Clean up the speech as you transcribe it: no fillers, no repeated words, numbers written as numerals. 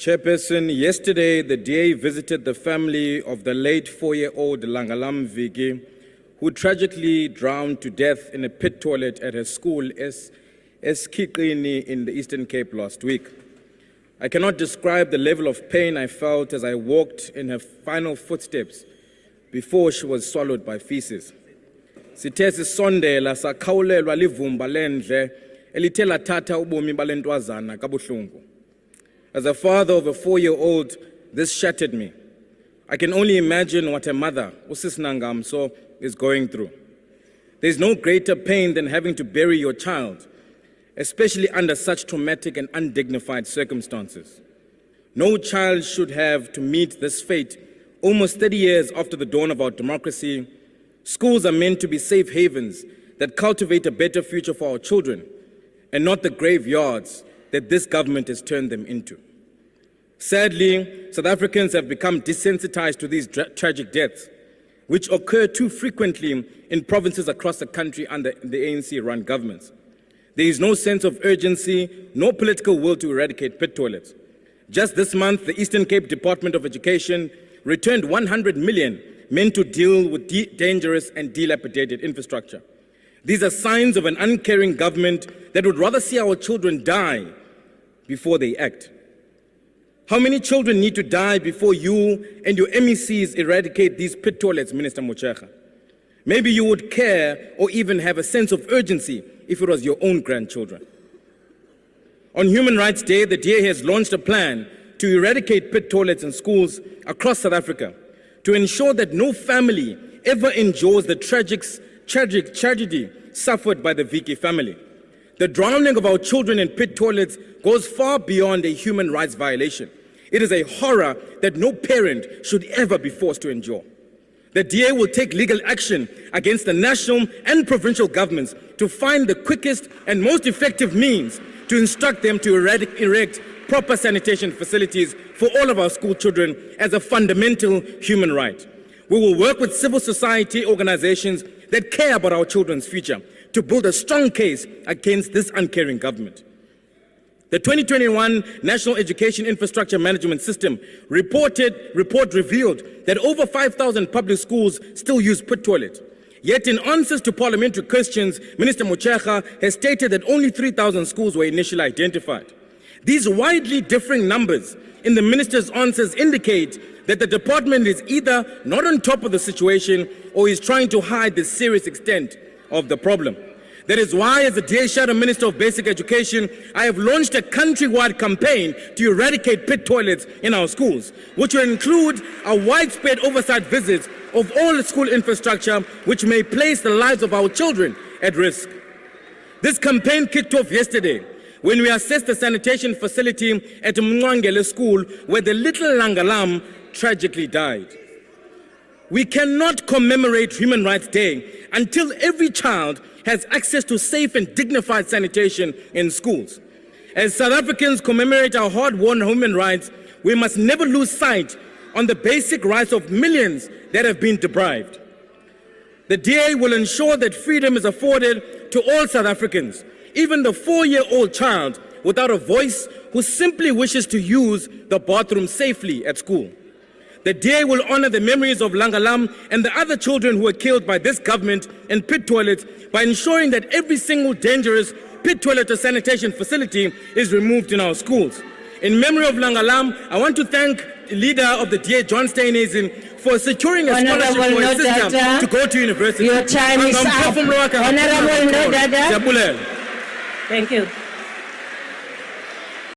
Chairperson, yesterday the DA visited the family of the late 4-year-old Langalam Viki, who tragically drowned to death in a pit toilet at her school Eskiqini in the Eastern Cape last week. I cannot describe the level of pain I felt as I walked in her final footsteps before she was swallowed by feces. Sithe sisondela sakhawulelwa livumba lendle elithe lathatha ubomi balentwazana kabuhlungu. As a father of a 4-year-old, this shattered me. I can only imagine what a mother, Usis Nangamso, is going through. There is no greater pain than having to bury your child, especially under such traumatic and undignified circumstances. No child should have to meet this fate almost 30 years after the dawn of our democracy. Schools are meant to be safe havens that cultivate a better future for our children, and not the graveyards that this government has turned them into. Sadly, South Africans have become desensitized to these tragic deaths, which occur too frequently in provinces across the country under the ANC-run governments. There is no sense of urgency, no political will to eradicate pit toilets. Just this month, the Eastern Cape Department of Education returned 100 million meant to deal with dangerous and dilapidated infrastructure. These are signs of an uncaring government that would rather see our children die before they act. How many children need to die before you and your MECs eradicate these pit toilets, Minister Motshekga? Maybe you would care or even have a sense of urgency if it was your own grandchildren. On Human Rights Day, the DA has launched a plan to eradicate pit toilets in schools across South Africa to ensure that no family ever endures the tragic tragedy suffered by the Viki family. The drowning of our children in pit toilets goes far beyond a human rights violation. It is a horror that no parent should ever be forced to endure. The DA will take legal action against the national and provincial governments to find the quickest and most effective means to instruct them to erect proper sanitation facilities for all of our school children as a fundamental human right. We will work with civil society organizations that care about our children's future to build a strong case against this uncaring government. The 2021 National Education Infrastructure Management System report revealed that over 5,000 public schools still use pit toilets. Yet in answers to parliamentary questions, Minister Motshekga has stated that only 3,000 schools were initially identified. These widely differing numbers in the minister's answers indicate that the department is either not on top of the situation or is trying to hide the serious extent of the problem. That is why, as the DA Shadow Minister of Basic Education, I have launched a countrywide campaign to eradicate pit toilets in our schools, which will include a widespread oversight visits of all school infrastructure, which may place the lives of our children at risk. This campaign kicked off yesterday when we assessed the sanitation facility at Mngwangele School, where the little Langalam tragically died. We cannot commemorate Human Rights Day until every child has access to safe and dignified sanitation in schools. As South Africans commemorate our hard-won human rights, we must never lose sight on the basic rights of millions that have been deprived. The DA will ensure that freedom is afforded to all South Africans, even the 4-year-old child without a voice who simply wishes to use the bathroom safely at school. The DA will honor the memories of Langalam and the other children who were killed by this government in pit toilets by ensuring that every single dangerous pit toilet or sanitation facility is removed in our schools. In memory of Langalam, I want to thank the leader of the DA, John Steenhuisen, for securing a scholarship for his sister to go to university. Your time is up. Honorable Nodada. Thank you.